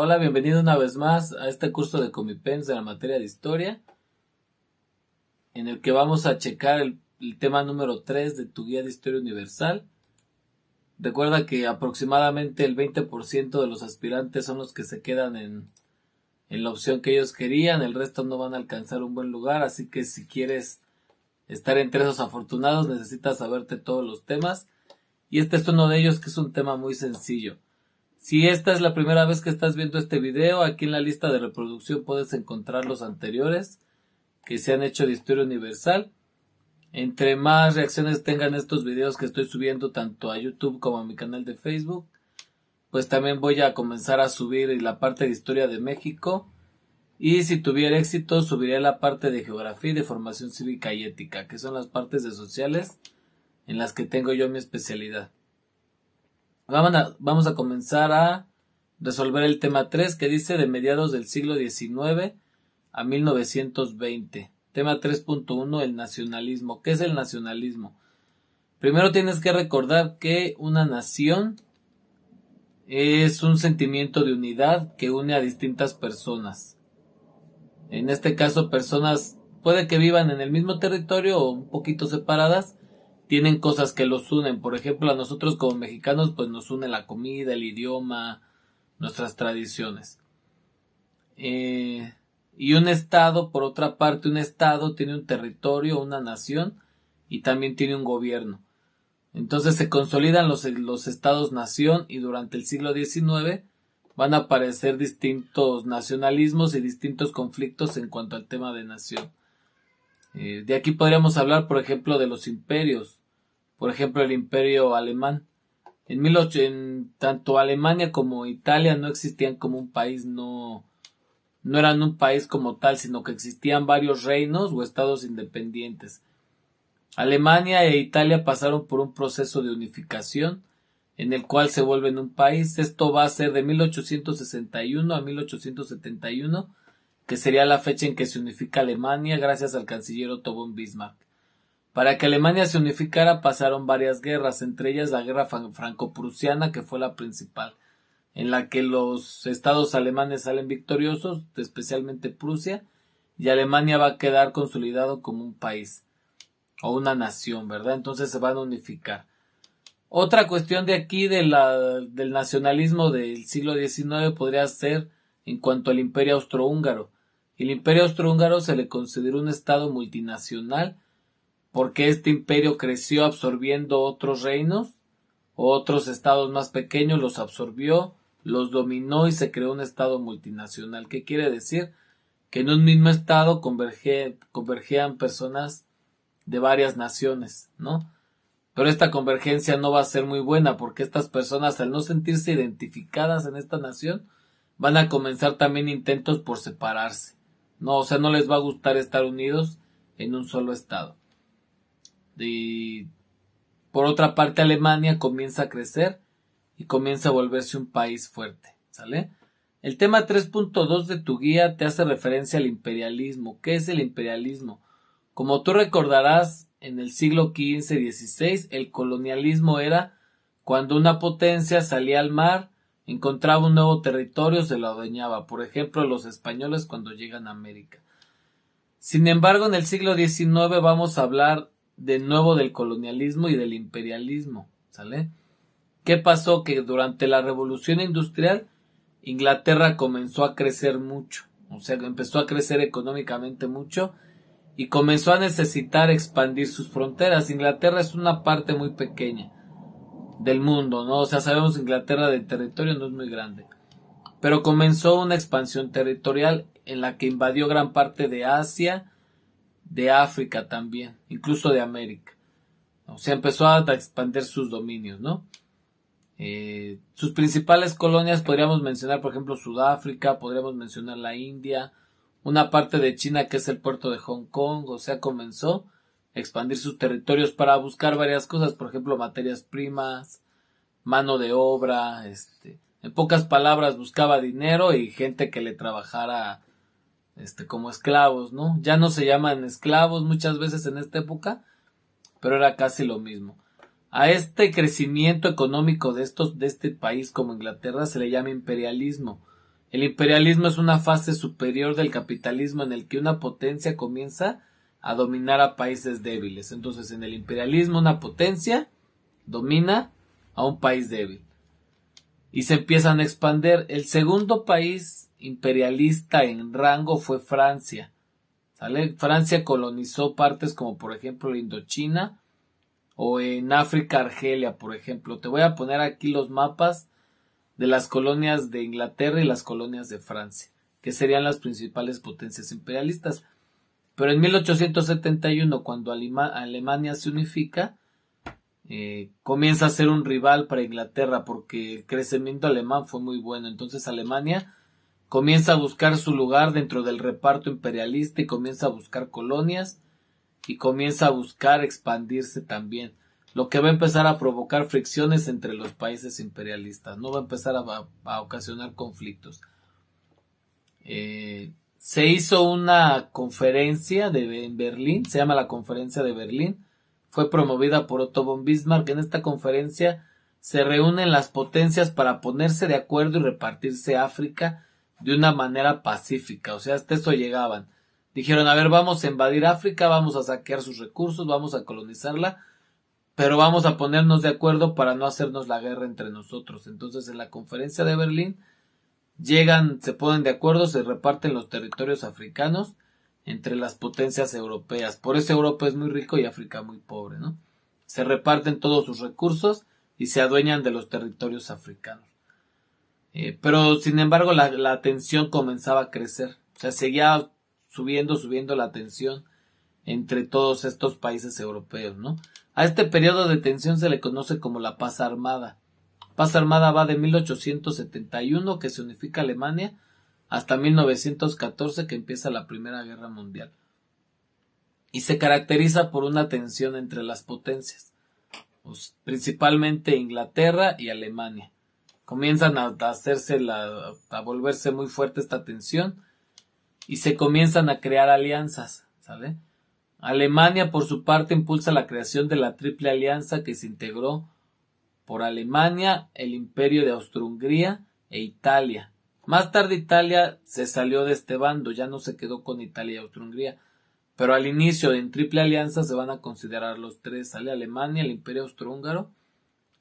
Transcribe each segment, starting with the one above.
Hola, hola, bienvenido una vez más a este curso de Comipens de la materia de historia, en el que vamos a checar el tema número 3 de tu guía de historia universal. Recuerda que aproximadamente el 20% de los aspirantes son los que se quedan en la opción que ellos querían, el resto no van a alcanzar un buen lugar, así que si quieres estar entre esos afortunados necesitas saberte todos los temas, y este es uno de ellos, que es un tema muy sencillo. Si esta es la primera vez que estás viendo este video, aquí en la lista de reproducción puedes encontrar los anteriores que se han hecho de historia universal. Entre más reacciones tengan estos videos que estoy subiendo tanto a YouTube como a mi canal de Facebook, pues también voy a comenzar a subir la parte de historia de México, y si tuviera éxito subiré la parte de geografía y de formación cívica y ética, que son las partes de sociales en las que tengo yo mi especialidad. Vamos a comenzar a resolver el tema 3, que dice de mediados del siglo XIX a 1920. Tema 3.1, el nacionalismo. ¿Qué es el nacionalismo? Primero tienes que recordar que una nación es un sentimiento de unidad que une a distintas personas. En este caso, personas puede que vivan en el mismo territorio o un poquito separadas, tienen cosas que los unen. Por ejemplo, a nosotros como mexicanos pues nos une la comida, el idioma, nuestras tradiciones. Y un estado, por otra parte, un estado tiene un territorio, una nación, y también tiene un gobierno. Entonces se consolidan los estados-nación, y durante el siglo XIX van a aparecer distintos nacionalismos y distintos conflictos en cuanto al tema de nación. De aquí podríamos hablar, por ejemplo, de los imperios. Por ejemplo, el imperio alemán. Tanto Alemania como Italia no existían como un país, no eran un país como tal, sino que existían varios reinos o estados independientes. Alemania e Italia pasaron por un proceso de unificación en el cual se vuelven un país. Esto va a ser de 1861 a 1871, que sería la fecha en que se unifica Alemania gracias al canciller Otto von Bismarck. Para que Alemania se unificara pasaron varias guerras, entre ellas la guerra franco-prusiana, que fue la principal, en la que los estados alemanes salen victoriosos, especialmente Prusia, y Alemania va a quedar consolidado como un país o una nación, ¿verdad? Entonces se van a unificar. Otra cuestión de aquí del nacionalismo del siglo XIX podría ser en cuanto al imperio austrohúngaro. El imperio austrohúngaro se le consideró un estado multinacional porque este imperio creció absorbiendo otros reinos o otros estados más pequeños, los absorbió, los dominó y se creó un estado multinacional. ¿Qué quiere decir? Que en un mismo estado convergían personas de varias naciones, ¿no? Pero esta convergencia no va a ser muy buena, porque estas personas, al no sentirse identificadas en esta nación, van a comenzar también intentos por separarse, ¿no? O sea, no les va a gustar estar unidos en un solo estado. Y por otra parte, Alemania comienza a crecer y comienza a volverse un país fuerte, ¿sale? El tema 3.2 de tu guía te hace referencia al imperialismo. ¿Qué es el imperialismo? Como tú recordarás, en el siglo XV-XVI, el colonialismo era cuando una potencia salía al mar, encontraba un nuevo territorio, se lo adueñaba. Por ejemplo, los españoles cuando llegan a América. Sin embargo, en el siglo XIX vamos a hablar de nuevo del colonialismo y del imperialismo, ¿sale? ¿Qué pasó? Que durante la Revolución Industrial, Inglaterra comenzó a crecer mucho, o sea, empezó a crecer económicamente mucho y comenzó a necesitar expandir sus fronteras. Inglaterra es una parte muy pequeña del mundo, ¿no? O sea, sabemos Inglaterra de territorio no es muy grande, pero comenzó una expansión territorial en la que invadió gran parte de Asia, de África también, incluso de América. O sea, empezó a expandir sus dominios, ¿no? Sus principales colonias podríamos mencionar, por ejemplo, Sudáfrica, podríamos mencionar la India, una parte de China que es el puerto de Hong Kong. O sea, comenzó a expandir sus territorios para buscar varias cosas, por ejemplo, materias primas, mano de obra, en pocas palabras buscaba dinero y gente que le trabajara como esclavos, ¿no? Ya no se llaman esclavos muchas veces en esta época, pero era casi lo mismo. A este crecimiento económico de este país como Inglaterra se le llama imperialismo. El imperialismo es una fase superior del capitalismo en el que una potencia comienza a dominar a países débiles. Entonces, en el imperialismo una potencia domina a un país débil y se empiezan a expandir. El segundo país imperialista en rango fue Francia. ¿Sale? Francia colonizó partes como por ejemplo la Indochina o en África Argelia, por ejemplo. Te voy a poner aquí los mapas de las colonias de Inglaterra y las colonias de Francia, que serían las principales potencias imperialistas. Pero en 1871, cuando Alemania se unifica, comienza a ser un rival para Inglaterra porque el crecimiento alemán fue muy bueno. Entonces Alemania comienza a buscar su lugar dentro del reparto imperialista y comienza a buscar colonias y comienza a buscar expandirse también, lo que va a empezar a provocar fricciones entre los países imperialistas, no va a empezar a ocasionar conflictos. Se hizo una conferencia en Berlín, se llama la Conferencia de Berlín, fue promovida por Otto von Bismarck. En esta conferencia se reúnen las potencias para ponerse de acuerdo y repartirse África de una manera pacífica, o sea, hasta eso llegaban. Dijeron, a ver, vamos a invadir África, vamos a saquear sus recursos, vamos a colonizarla, pero vamos a ponernos de acuerdo para no hacernos la guerra entre nosotros. Entonces, en la Conferencia de Berlín, llegan, se ponen de acuerdo, se reparten los territorios africanos entre las potencias europeas. Por eso Europa es muy rico y África muy pobre, ¿no? Se reparten todos sus recursos y se adueñan de los territorios africanos. Pero, sin embargo, la tensión comenzaba a crecer. O sea, seguía subiendo la tensión entre todos estos países europeos, ¿no? A este periodo de tensión se le conoce como la paz armada. Paz armada va de 1871, que se unifica Alemania, hasta 1914, que empieza la Primera Guerra Mundial. Y se caracteriza por una tensión entre las potencias, pues, principalmente Inglaterra y Alemania. Comienzan a volverse muy fuerte esta tensión y se comienzan a crear alianzas, ¿sale? Alemania, por su parte, impulsa la creación de la Triple Alianza, que se integró por Alemania, el Imperio de Austro-Hungría e Italia. Más tarde Italia se salió de este bando, ya no se quedó con Italia y Austro-Hungría, pero al inicio en Triple Alianza se van a considerar los tres, ¿sale? Alemania, el Imperio Austrohúngaro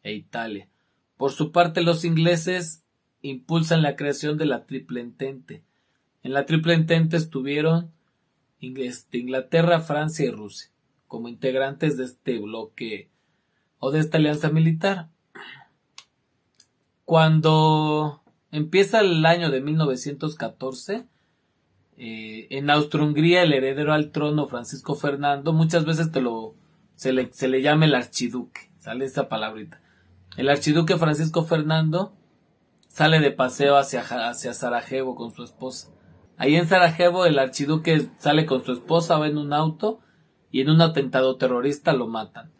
e Italia. Por su parte, los ingleses impulsan la creación de la Triple Entente. En la Triple Entente estuvieron Inglaterra, Francia y Rusia como integrantes de este bloque o de esta alianza militar. Cuando empieza el año de 1914, en Austro-Hungría el heredero al trono, Francisco Fernando, muchas veces se le llama el archiduque, sale esa palabrita. El archiduque Francisco Fernando sale de paseo hacia Sarajevo con su esposa. Ahí en Sarajevo el archiduque sale con su esposa, va en un auto y en un atentado terrorista lo matan.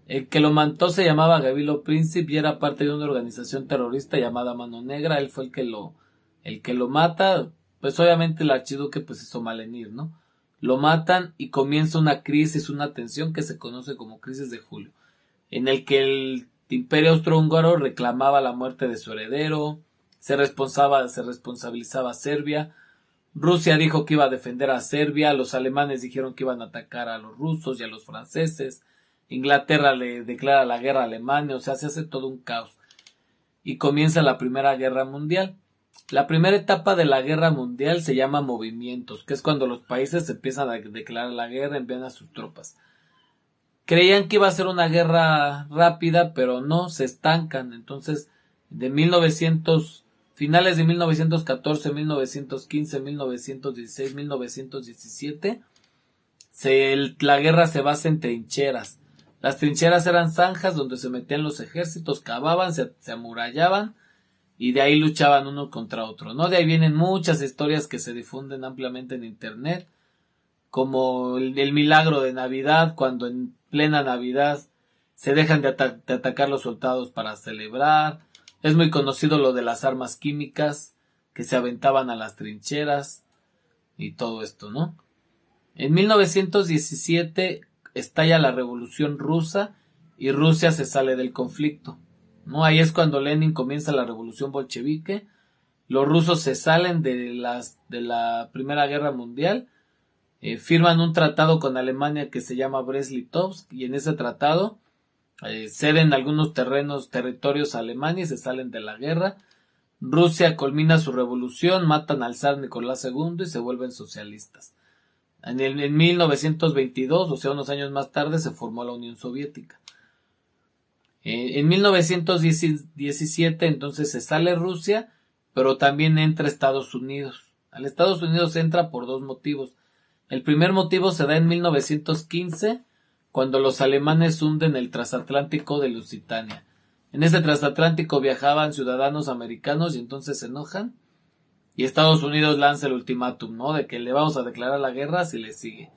El que lo mató se llamaba Gavrilo Princip y era parte de una organización terrorista llamada Mano Negra. Él fue el que lo mata. Pues obviamente el archiduque pues hizo malenir, ¿no? Lo matan y comienza una crisis, una tensión que se conoce como crisis de julio, en el que el Imperio Austrohúngaro reclamaba la muerte de su heredero, se responsabilizaba a Serbia, Rusia dijo que iba a defender a Serbia, los alemanes dijeron que iban a atacar a los rusos y a los franceses, Inglaterra le declara la guerra a Alemania, o sea, se hace todo un caos. Y comienza la Primera Guerra Mundial. La primera etapa de la Guerra Mundial se llama movimientos, que es cuando los países empiezan a declarar la guerra, envían a sus tropas. Creían que iba a ser una guerra rápida, pero no, se estancan. Entonces, finales de 1914, 1915, 1916, 1917, la guerra se basa en trincheras. Las trincheras eran zanjas donde se metían los ejércitos, cavaban, se amurallaban y de ahí luchaban uno contra otro, ¿no? De ahí vienen muchas historias que se difunden ampliamente en internet, como el milagro de Navidad, cuando en plena Navidad se dejan de atacar los soldados para celebrar. Es muy conocido lo de las armas químicas que se aventaban a las trincheras y todo esto, ¿no? En 1917 estalla la Revolución Rusa y Rusia se sale del conflicto, ¿no? Ahí es cuando Lenin comienza la revolución bolchevique los rusos se salen de la Primera Guerra Mundial, firman un tratado con Alemania que se llama Brest-Litovsk, y en ese tratado ceden algunos territorios a Alemania y se salen de la guerra. Rusia culmina su revolución, matan al zar Nicolás II y se vuelven socialistas. En 1922, o sea, unos años más tarde, se formó la Unión Soviética. En 1917, entonces, se sale Rusia, pero también entra Estados Unidos. Al Estados Unidos entra por dos motivos. El primer motivo se da en 1915, cuando los alemanes hunden el transatlántico de Lusitania. En ese transatlántico viajaban ciudadanos americanos y entonces se enojan. Y Estados Unidos lanza el ultimátum, ¿no? De que le vamos a declarar la guerra si le sigue.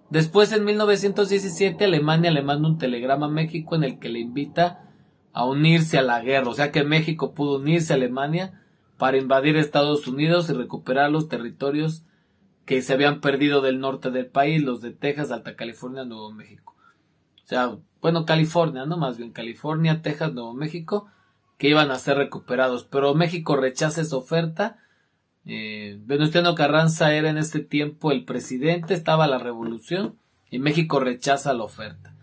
Después, en 1917, Alemania le manda un telegrama a México en el que le invita a unirse a la guerra. O sea que México pudo unirse a Alemania para invadir Estados Unidos y recuperar los territorios que se habían perdido del norte del país, los de Texas, Alta California, Nuevo México. O sea, bueno, California, ¿no? Más bien California, Texas, Nuevo México, que iban a ser recuperados. Pero México rechaza esa oferta. Venustiano Carranza era en este tiempo el presidente, estaba la revolución, y México rechaza la oferta.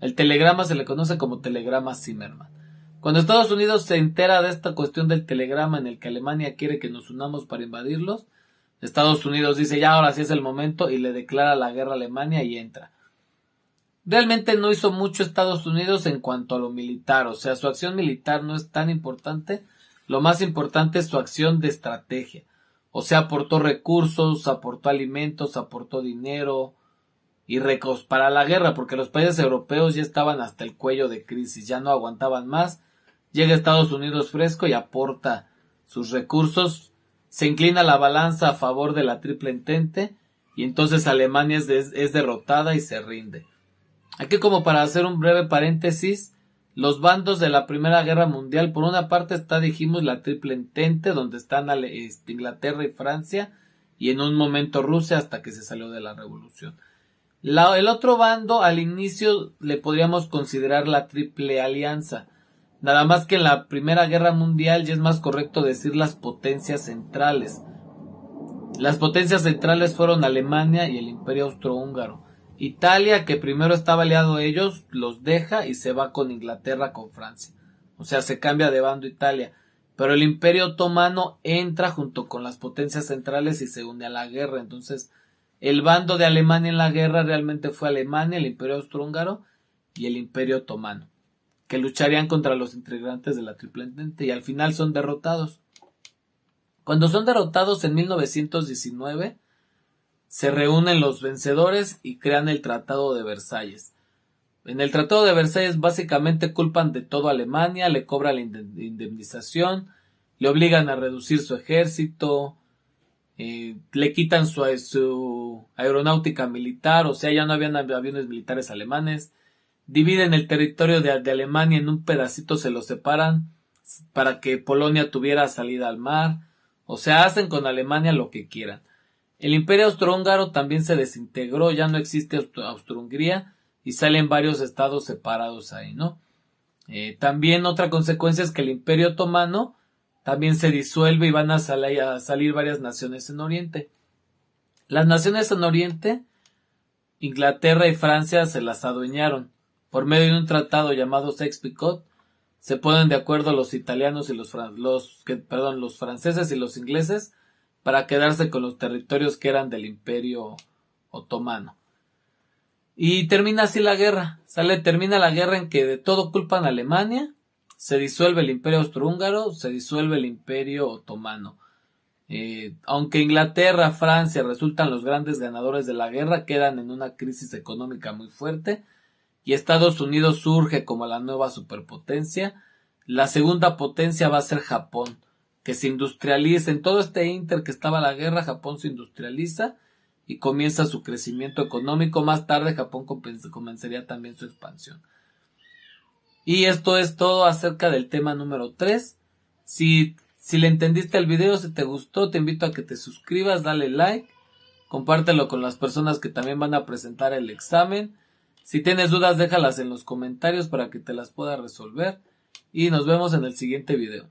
El telegrama se le conoce como telegrama Zimmerman. Cuando Estados Unidos se entera de esta cuestión del telegrama en el que Alemania quiere que nos unamos para invadirlos, Estados Unidos dice ya ahora sí es el momento y le declara la guerra a Alemania y entra. Realmente no hizo mucho Estados Unidos en cuanto a lo militar, o sea, su acción militar no es tan importante, lo más importante es su acción de estrategia. O sea, aportó recursos, aportó alimentos, aportó dinero y recursos para la guerra, porque los países europeos ya estaban hasta el cuello de crisis, ya no aguantaban más. Llega Estados Unidos fresco y aporta sus recursos, se inclina la balanza a favor de la Triple Entente y entonces Alemania es derrotada y se rinde. Aquí, como para hacer un breve paréntesis, los bandos de la Primera Guerra Mundial, por una parte está, dijimos, la Triple Entente, donde están Inglaterra y Francia, y en un momento Rusia hasta que se salió de la revolución. El otro bando, al inicio, le podríamos considerar la Triple Alianza. Nada más que en la Primera Guerra Mundial ya es más correcto decir las potencias centrales. Las potencias centrales fueron Alemania y el Imperio Austrohúngaro. Italia, que primero estaba aliado a ellos, los deja y se va con Inglaterra, con Francia. O sea, se cambia de bando Italia. Pero el Imperio Otomano entra junto con las potencias centrales y se une a la guerra. Entonces, el bando de Alemania en la guerra realmente fue Alemania, el Imperio Austrohúngaro y el Imperio Otomano, que lucharían contra los integrantes de la Triple Entente y al final son derrotados. Cuando son derrotados en 1919, se reúnen los vencedores y crean el Tratado de Versalles. En el Tratado de Versalles básicamente culpan de todo a Alemania, le cobran la indemnización, le obligan a reducir su ejército, le quitan su aeronáutica militar, o sea, ya no habían aviones militares alemanes, dividen el territorio de Alemania en un pedacito, se lo separan para que Polonia tuviera salida al mar, o sea, hacen con Alemania lo que quieran. El Imperio Austrohúngaro también se desintegró, ya no existe Austrohungría y salen varios estados separados ahí, ¿no? También otra consecuencia es que el Imperio Otomano también se disuelve y van a salir varias naciones en Oriente. Las naciones en Oriente, Inglaterra y Francia se las adueñaron. Por medio de un tratado llamado Sykes-Picot, se ponen de acuerdo los italianos y los franceses y los ingleses para quedarse con los territorios que eran del Imperio Otomano. Y termina así la guerra. Termina la guerra en que de todo culpan a Alemania, se disuelve el Imperio Austrohúngaro, se disuelve el Imperio Otomano. Aunque Inglaterra, Francia resultan los grandes ganadores de la guerra, quedan en una crisis económica muy fuerte y Estados Unidos surge como la nueva superpotencia. La segunda potencia va a ser Japón, que se industrializa. En todo este inter que estaba la guerra, Japón se industrializa y comienza su crecimiento económico. Más tarde Japón comenzaría también su expansión. Y esto es todo acerca del tema número 3. Si le entendiste el video, si te gustó, te invito a que te suscribas, dale like, compártelo con las personas que también van a presentar el examen. Si tienes dudas, déjalas en los comentarios para que te las pueda resolver. Y nos vemos en el siguiente video.